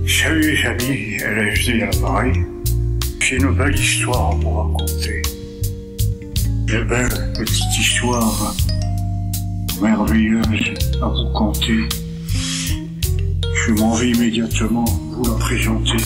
Salut les amis, LSD à Paris. J'ai une belle histoire à vous raconter. Une belle petite histoire merveilleuse à vous conter. Je m'en vais immédiatement vous la présenter.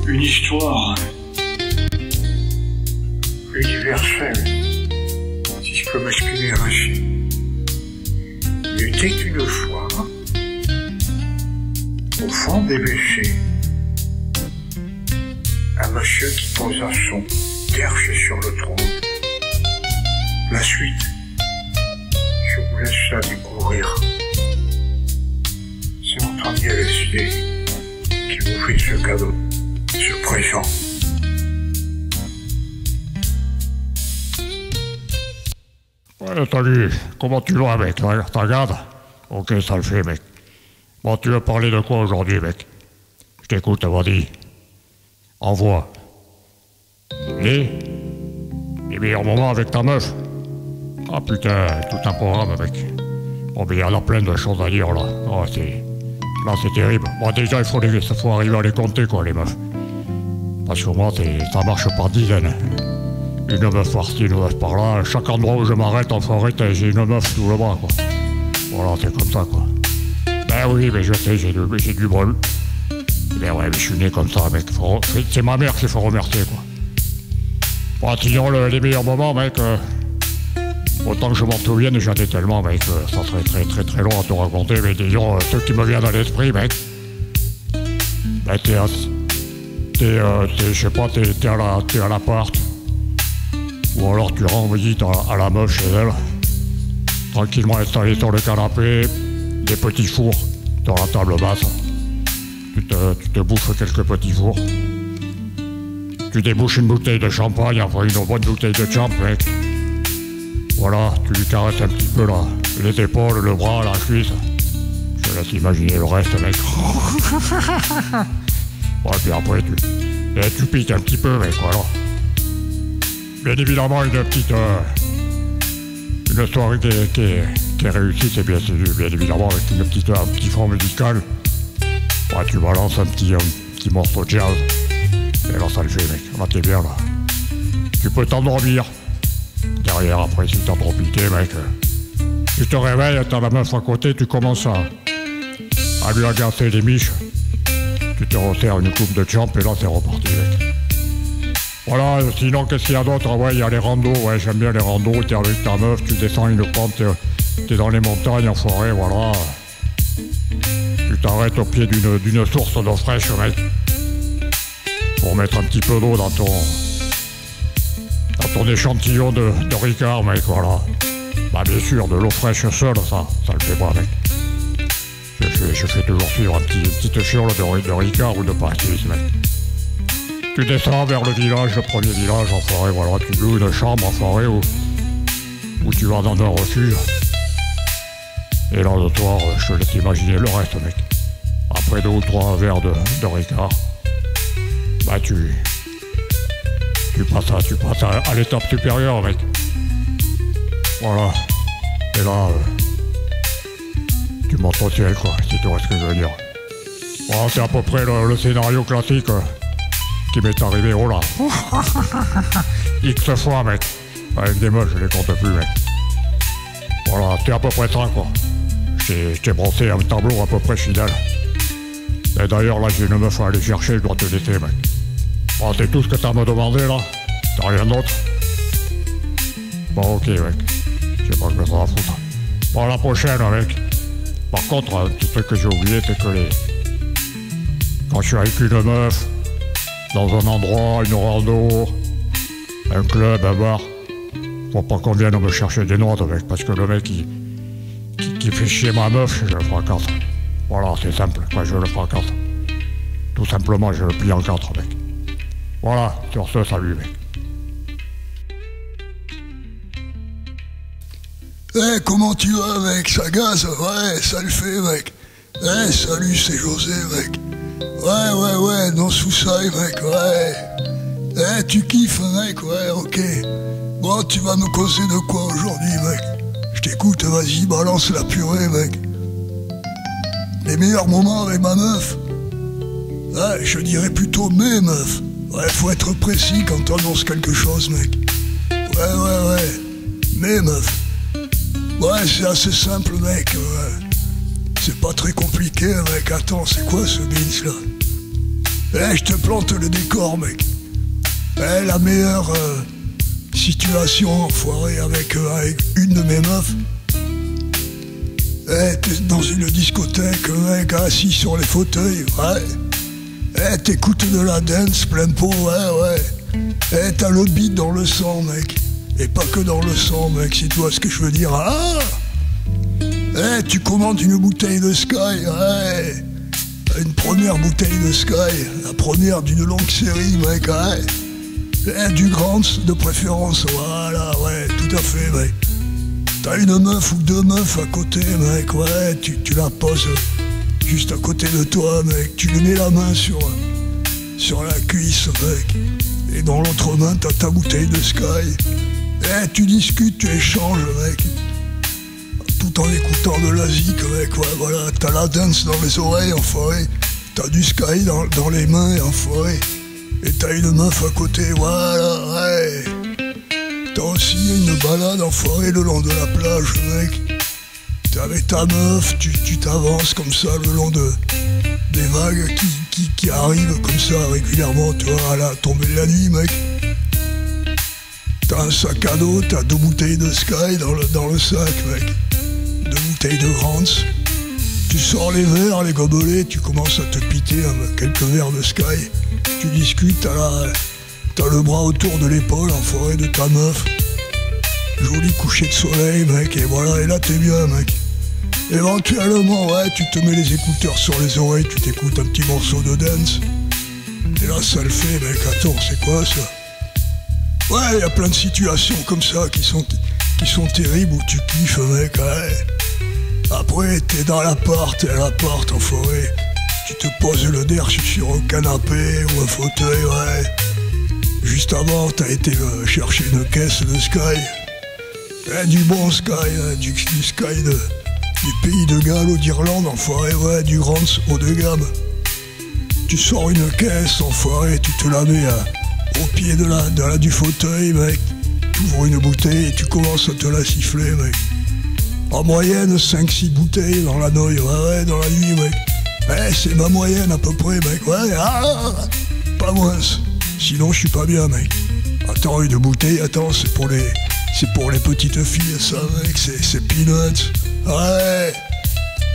Une histoire universelle, si je peux m'exprimer ainsi. Il était une fois, au fond des WC, un monsieur qui posa son perche sur le trône. La suite, je vous laisse la découvrir. C'est votre ami LSD qui vous fait ce cadeau, ce présent. Ouais, salut, comment tu vas, mec? Ouais, t'as regardes? Ok, ça le fait, mec. Bon, tu veux parler de quoi aujourd'hui, mec? Je t'écoute, vas-y. Envoie. Les meilleurs moments avec ta meuf. Ah putain, tout un programme, mec. Bon, mais il y en a plein de choses à dire, là. Oh, là, c'est terrible. Bon, déjà, il faut arriver à les compter, quoi, les meufs. Parce que moi, ça marche par dizaines. Une meuf par-ci, une meuf par-là. Chaque endroit où je m'arrête en forêt, j'ai une meuf sous le bras, quoi. Voilà, c'est comme ça, quoi. Ben oui, mais je sais, j'ai du brûle. Ben ouais, mais je suis né comme ça, mec. C'est ma mère qu'il faut remercier, quoi. Bon, sinon, les meilleurs moments, mec, autant que je m'en souvienne, j'en ai tellement, mec, ça serait très très très long à te raconter, mais disons, ceux qui me viennent à l'esprit, mec, ben je sais pas, t'es à l'appart, ou alors tu rends visite à la meuf chez elle, tranquillement installée sur le canapé, des petits fours dans la table basse. Tu te bouffes quelques petits fours. Tu débouches une bouteille de champagne, enfin une bonne bouteille de champ, mec. Voilà, tu lui caresses un petit peu les épaules, le bras, la cuisse. Je te laisse imaginer le reste, mec. Ouais, puis après, tu piques un petit peu, mec, voilà. Bien évidemment, une soirée qui est réussie, c'est bien évidemment avec un petit fond musical. Ouais, tu balances un petit morceau de jazz. Et là, ça le fait, mec. Là, t'es bien, là. Tu peux t'endormir. Derrière, après, si t'as trop piqué, mec. Tu te réveilles, t'as la meuf à côté, tu commences à lui agacer les miches. Tu te resserres une coupe de champ, et là, c'est reparti, mec. Voilà, sinon, qu'est-ce qu'il y a d'autre? Ouais, il y a les randos. Ouais, j'aime bien les randos. T'es avec ta meuf, tu descends une pente, t'es dans les montagnes, en forêt, voilà. Tu t'arrêtes au pied d'une source d'eau fraîche, mec. Pour mettre un petit peu d'eau dans ton échantillon de Ricard, mec, voilà. Bah, bien sûr, de l'eau fraîche seule, ça le fait pas, mec. Je fais toujours suivre une petite churle de Ricard ou de pastis, mec. Tu descends vers le village, le premier village en forêt, voilà. Tu loues une chambre en forêt où tu vas dans un refuge. Et là, le soir, je te laisse imaginer le reste, mec. Après 2 ou 3 verres de Ricard, bah tu passes à l'étape supérieure, mec. Voilà. Et là, tu montes au ciel, quoi, si tu vois ce que je veux dire. Voilà, c'est à peu près le scénario classique qui m'est arrivé, oh là. X fois, mec. Avec des meufs, je les compte plus, mec. Voilà, c'est à peu près ça, quoi. Je t'ai brossé un tableau à peu près fidèle. Et d'ailleurs, là, j'ai une meuf à aller chercher, je dois te laisser, mec. Bon, c'est tout ce que t'as à me demander, là? T'as rien d'autre? Bon, ok, mec. Je sais pas que ça va foutre. Bon, à la prochaine, mec. Par contre, un petit truc que j'ai oublié, c'est que quand je suis avec une meuf, dans un endroit, une rando, un club, un bar, faut pas qu'on vienne me chercher des notes, mec, parce que le mec, qui fait chier ma meuf, je le fracasse. Voilà, c'est simple, quoi, je le fracasse. Tout simplement, je le plie en 4, mec. Voilà, sur ce, salut, mec. Eh, comment tu vas, mec? Ça gaze? Ouais, ça le fait, mec. Eh, salut, c'est José, mec. Ouais, dans sous-sail, mec, ouais. Eh, tu kiffes, mec, ouais, ok. Bon, tu vas me causer de quoi aujourd'hui, mec? Je t'écoute, vas-y, balance la purée, mec. Les meilleurs moments avec ma meuf? Ouais, je dirais plutôt mes meufs. Ouais, faut être précis quand t'annonces quelque chose, mec. Ouais. Mes meufs. Ouais, c'est assez simple, mec. Ouais. C'est pas très compliqué, mec. Attends, c'est quoi ce beans, là? Je te plante le décor, mec. La meilleure situation, enfoiré, avec une de mes meufs. T'es dans une discothèque, mec, assis sur les fauteuils, ouais. T'écoutes de la dance, plein pot, ouais. T'as le beat dans le sang, mec. Et pas que dans le sang, mec, si tu vois ce que je veux dire. Tu commandes une bouteille de Sky, ouais. Une première bouteille de Sky, la première d'une longue série, mec, ouais. Du Grants de préférence, voilà, ouais, tout à fait, mec. T'as une meuf ou deux meufs à côté, mec, ouais, tu la poses juste à côté de toi, mec. Tu lui mets la main sur la cuisse, mec. Et dans l'autre main, t'as ta bouteille de Sky. Tu discutes, tu échanges, mec. Tout en écoutant de la zik, mec, ouais, voilà. T'as la dance dans les oreilles, enfoiré. T'as du Sky dans les mains, enfoiré. Et t'as une meuf à côté, voilà, ouais. T'as aussi une balade enfoirée le long de la plage, mec. T'es avec ta meuf, tu t'avances comme ça le long des vagues qui arrivent comme ça régulièrement, tu vois, à la tombée de la nuit, mec. T'as un sac à dos, t'as 2 bouteilles de Sky dans le sac, mec. 2 bouteilles de Grants. Tu sors les verres, les gobelets, tu commences à te piter quelques verres de Sky. Tu discutes, t'as le bras autour de l'épaule, enfoiré de ta meuf. Joli coucher de soleil, mec, et voilà, et là t'es bien, mec. Éventuellement, ouais, tu te mets les écouteurs sur les oreilles, tu t'écoutes un petit morceau de dance. Et là, ça le fait, mec, attends, c'est quoi ça? Ouais, y a plein de situations comme ça qui sont terribles où tu kiffes, mec, ouais. Après, t'es dans l'appart, enfoiré. Tu te poses le derche sur un canapé ou un fauteuil, ouais. Juste avant, t'as été chercher une caisse de Sky. Du bon Sky, du Sky du pays de Galles ou d'Irlande, enfoiré, ouais, du Grants haut de gamme. Tu sors une caisse, enfoiré, tu te la mets au pied du fauteuil, mec. Tu ouvres une bouteille et tu commences à te la siffler, mec. En moyenne, 5-6 bouteilles dans la noix, ouais, dans la nuit, mec. C'est ma moyenne à peu près, mec, ouais, pas moins. Sinon, je suis pas bien, mec. Attends, une bouteille, attends, c'est pour les petites filles, ça, mec, c'est peanuts. Ouais.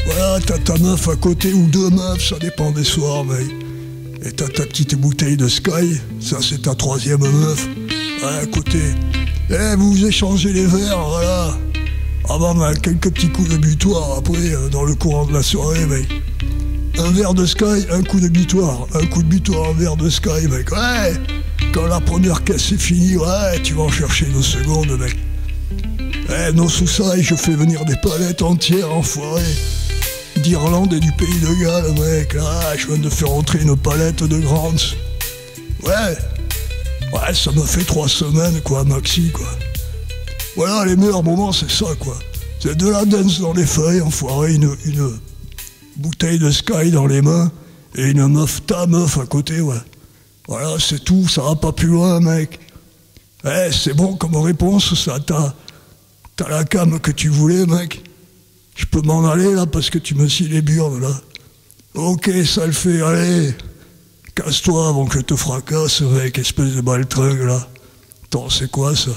Voilà, t'as ta meuf à côté, ou 2 meufs, ça dépend des soirs, mec. Et t'as ta petite bouteille de Sky, ça, c'est ta 3e meuf. Ouais, à côté. Vous échangez les verres, voilà. Avant, quelques petits coups de butoir, après, dans le courant de la soirée, mec. Un verre de Sky, un coup de butoir. Un coup de butoir, un verre de Sky, mec. Ouais. Quand la première caisse est finie, ouais, tu vas en chercher une seconde, mec. Non, sous ça, je fais venir des palettes entières, enfoirées. D'Irlande et du pays de Galles, mec. Là, je viens de faire entrer une palette de Grants. Ouais, ça me fait 3 semaines, quoi, maxi, quoi. Voilà, les meilleurs moments, c'est ça, quoi. C'est de la dance dans les feuilles, enfoiré, une bouteille de Sky dans les mains, et une meuf, ta meuf à côté, ouais. Voilà, c'est tout, ça va pas plus loin, mec. C'est bon comme réponse, ça, t'as la cam que tu voulais, mec. Je peux m'en aller, là, parce que tu me scies les burnes, là. Ok, ça le fait, allez. Casse-toi avant que je te fracasse, mec, espèce de baltringue, là. Attends, c'est quoi, ça?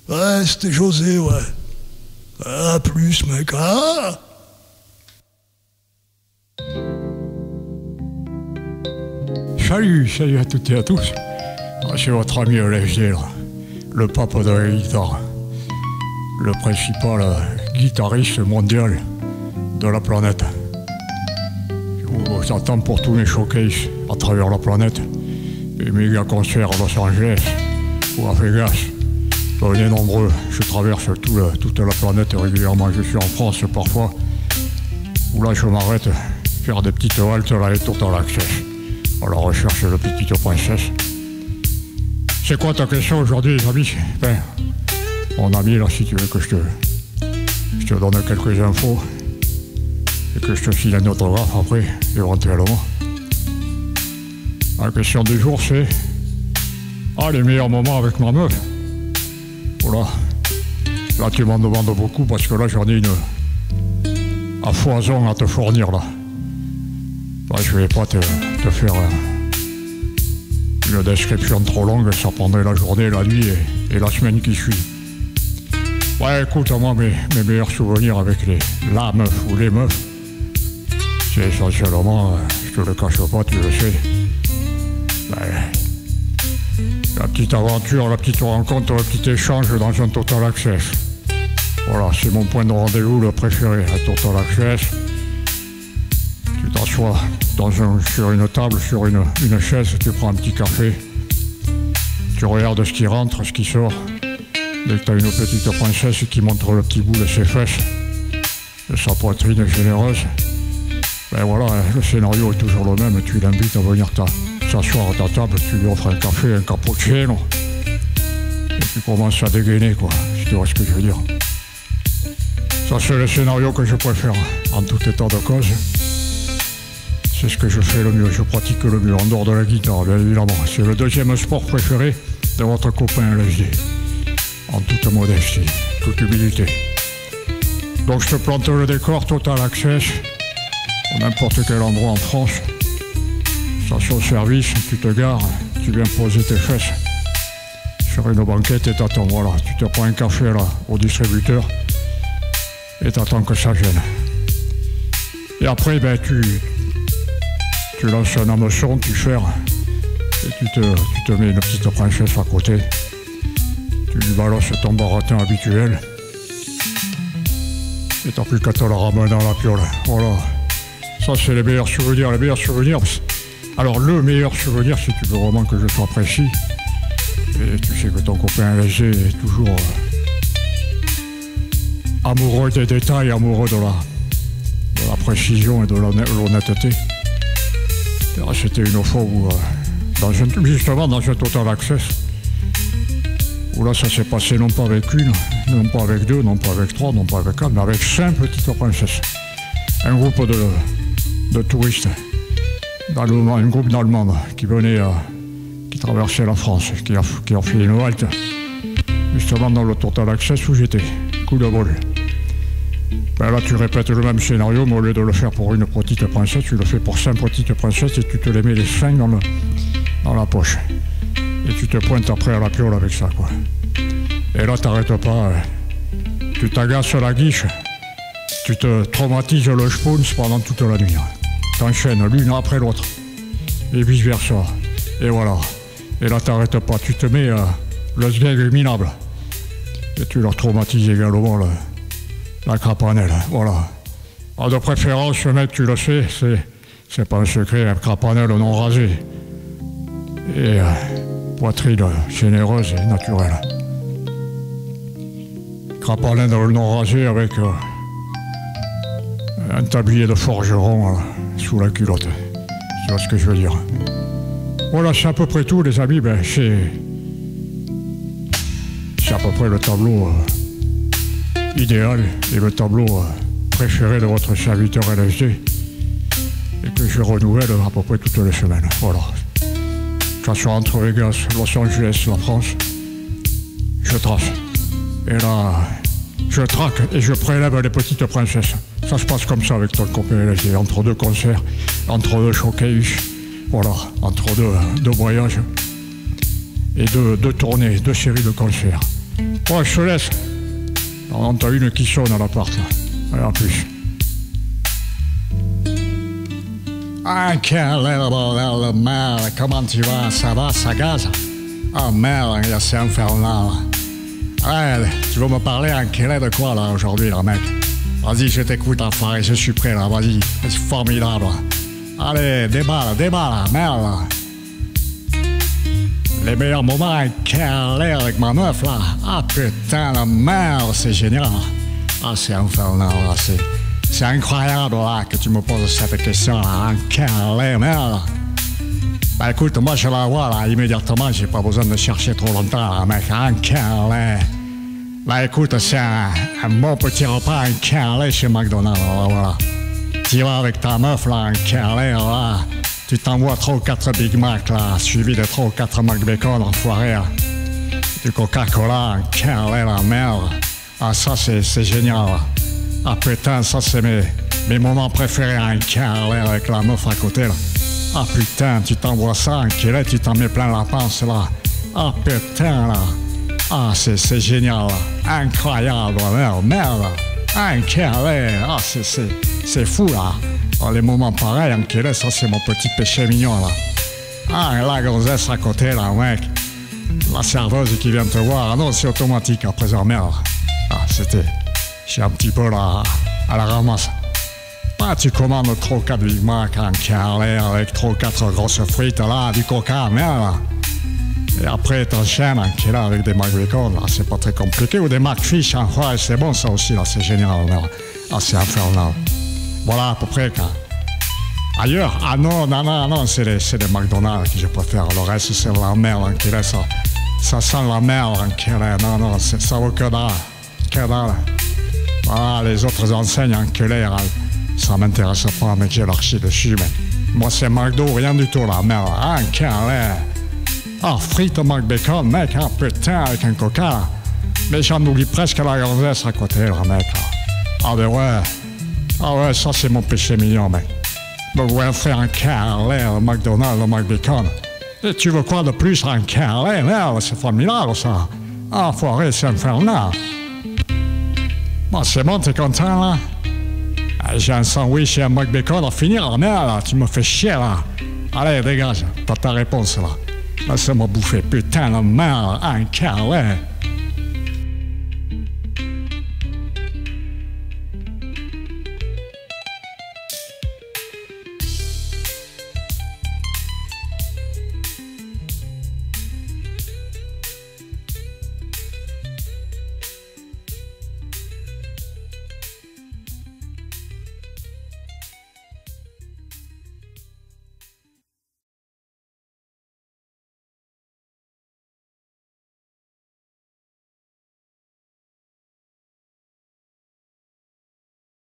Ouais, c'était José, ouais. Ah, plus, mec, Salut à toutes et à tous. C'est votre ami LFG, là. Le pape de la guitare. Le principal guitariste mondial de la planète. Je vous attends pour tous mes showcases à travers la planète. Des méga concerts à Los Angeles ou à Vegas. Venez nombreux, je traverse toute la planète régulièrement. Je suis en France parfois, où là je m'arrête, faire des petites haltes là et tout dans l'accès. À la recherche de petite princesse. C'est quoi ta question aujourd'hui, les amis? Mon ami, là, si tu veux que je te donne quelques infos et que je te file un autographe après, éventuellement. La question du jour, c'est... Ah, les meilleurs moments avec ma meuf. Voilà. Là, tu m'en demandes beaucoup parce que là, j'en ai une à foison à te fournir, là. Bah, je vais pas te faire une description trop longue, ça prendrait la journée, la nuit et la semaine qui suit. Ouais, écoute, moi, mes meilleurs souvenirs avec la meuf ou les meufs, c'est essentiellement, je te le cache pas, tu le sais, la petite aventure, la petite rencontre, le petit échange dans un Total Access. Voilà, c'est mon point de rendez-vous le préféré, un Total Access. Tu t'assois sur une table, sur une chaise, tu prends un petit café, tu regardes ce qui rentre, ce qui sort. Dès que tu as une petite princesse qui montre le petit bout de ses fesses, de sa poitrine généreuse, ben voilà, le scénario est toujours le même, tu l'invites à venir s'asseoir à ta table, tu lui offres un café, un cappuccino, et tu commences à dégainer, quoi, si tu vois ce que je veux dire. Ça, c'est le scénario que je préfère, en tout état de cause. C'est ce que je fais le mieux, je pratique le mieux, en dehors de la guitare, bien évidemment. C'est le deuxième sport préféré de votre copain LSD. En toute modestie, toute humilité. Donc je te plante le décor, Total Access, à n'importe quel endroit en France. Station-service, tu te gares, tu viens poser tes fesses sur une banquette et t'attends, voilà. Tu te prends un café là, au distributeur, et t'attends que ça vienne. Et après, ben, tu lances un hameçon, tu ferres, et tu te mets une petite princesse à côté. Tu lui balances ton baratin habituel, et t'as plus qu'à te la ramener dans la piole. Voilà. Ça, c'est les meilleurs souvenirs. Les meilleurs souvenirs. Alors, le meilleur souvenir, si tu veux vraiment que je sois précis, et tu sais que ton copain LSD est toujours amoureux des détails, amoureux de la précision et de l'honnêteté. C'était une fois où, justement dans un Total Access, où là ça s'est passé non pas avec une, non pas avec deux, non pas avec trois, non pas avec quatre, mais avec 5 petites princesses. Un groupe de touristes, un groupe d'Allemands qui qui traversait la France, qui a fait une halte, justement dans le Total Access où j'étais. Coup de bol. Ben là, tu répètes le même scénario, mais au lieu de le faire pour une petite princesse, tu le fais pour 5 petites princesses et tu te les mets les 5 dans la poche. Et tu te pointes après à la piole avec ça, quoi. Et là, t'arrêtes pas. Tu t'agaces la guiche, tu te traumatises le spoons pendant toute la nuit. T'enchaînes l'une après l'autre. Et vice-versa. Et voilà. Et là, t'arrêtes pas. Tu te mets le sgeg minable. Et tu leur traumatises également la crapanelle, voilà. De préférence, mec, tu le sais, c'est pas un secret, un crapanelle non rasé. Et poitrine généreuse et naturelle. Crapanelle non rasé avec un tablier de forgeron sous la culotte. Tu vois ce que je veux dire. Voilà, c'est à peu près tout, les amis. Ben, c'est à peu près le tableau idéal et le tableau préféré de votre serviteur LSD et que je renouvelle à peu près toutes les semaines. Voilà. Que ce soit entre Vegas, Los Angeles, la France, je trace. Et là, je traque et je prélève les petites princesses. Ça se passe comme ça avec ton copain LSD, entre 2 concerts, entre 2 showcases, voilà, entre deux voyages et 2 tournées, 2 séries de concerts. Bon, je te laisse. On t'as une qui sonne à l'appart, là. Et en plus. Ah, quel est le bordel de merde. Comment tu vas? Ça va, ça gaze? Ah, merde, c'est infernal. Ouais, tu veux me parler en quel est de quoi, là, aujourd'hui, là, mec? Vas-y, je t'écoute, enfoiré, je suis prêt, là, vas-y. C'est formidable. Allez, déballe, merde, là. Les meilleurs moments qu'elle a avec ma meuf, là. Ah, putain, la merde, c'est génial. Ah, c'est infernal, là. C'est incroyable, là, que tu me poses cette question, là. Quelle est, merde. Bah, écoute, moi, je la vois, là, immédiatement. J'ai pas besoin de chercher trop longtemps, là, mec. Quelle est. Bah, écoute, c'est un bon petit repas, un quelle chez McDonald's, là, voilà. Tu vas avec ta meuf, là, quelle est, là. Tu t'envoies 3 ou 4 Big Mac, là, suivi de 3 ou 4 McBacon, enfoiré, là. Du Coca-Cola, un carré, la merde. Ah, ça, c'est génial, là. Ah, putain, ça, c'est mes moments préférés, un carré avec la meuf à côté, là. Ah, putain, tu t'envoies ça, un kilé, tu t'en mets plein la panse, là. Ah, putain, là. Ah, c'est génial, là. Incroyable, merde. Un carré, ah, c'est fou, là. Oh, les moments pareils, un kilé, ça, c'est mon petit péché mignon, là. Ah, la gonzesse à côté, là, mec. La serveuse qui vient te voir, ah non, c'est automatique, après ça, merde. Ah, je suis un petit peu là, à la ramasse. Ah, tu commandes 3 ou 4 Big Mac, un carré avec 3 ou 4 grosses frites, là, du coca, merde. Et après, t'enchaînes un kilo avec des McBacon, là, c'est pas très compliqué. Ou des McFish, hein, ouais, c'est bon ça aussi, là, c'est génial, merde. Ah, c'est infernal. Voilà, à peu près, quoi. Ailleurs, ah non, c'est les McDonald's que je préfère. Le reste, c'est la merde, un kilo, ça sent la merde, un kilo. Non, ça vaut que dalle. Voilà, les autres enseignes, un kilo, ça m'intéresse pas, mec, j'ai l'archi dessus, mec. Moi, c'est McDo, rien du tout, la merde. Un kilo. Ah, frites McBacon, mec, ah, putain, avec un coca, là. Mais j'en oublie presque la gonzesse à côté, là, mec, là. Ah, ben ouais. Ah ouais, ça, c'est mon péché mignon, mec. Donc, ouais, faire un carré au McDonald's, au McBacon. Et tu veux quoi de plus, un carré, merde, c'est formidable, ça. Ah, foiré, c'est infernal. Bon, c'est bon, t'es content, là? Ah, j'ai un sandwich et un McBacon à finir, merde, là, tu me fais chier, là. Allez, dégage, t'as ta réponse, là. Laisse-moi bouffer, putain, la merde, un carré.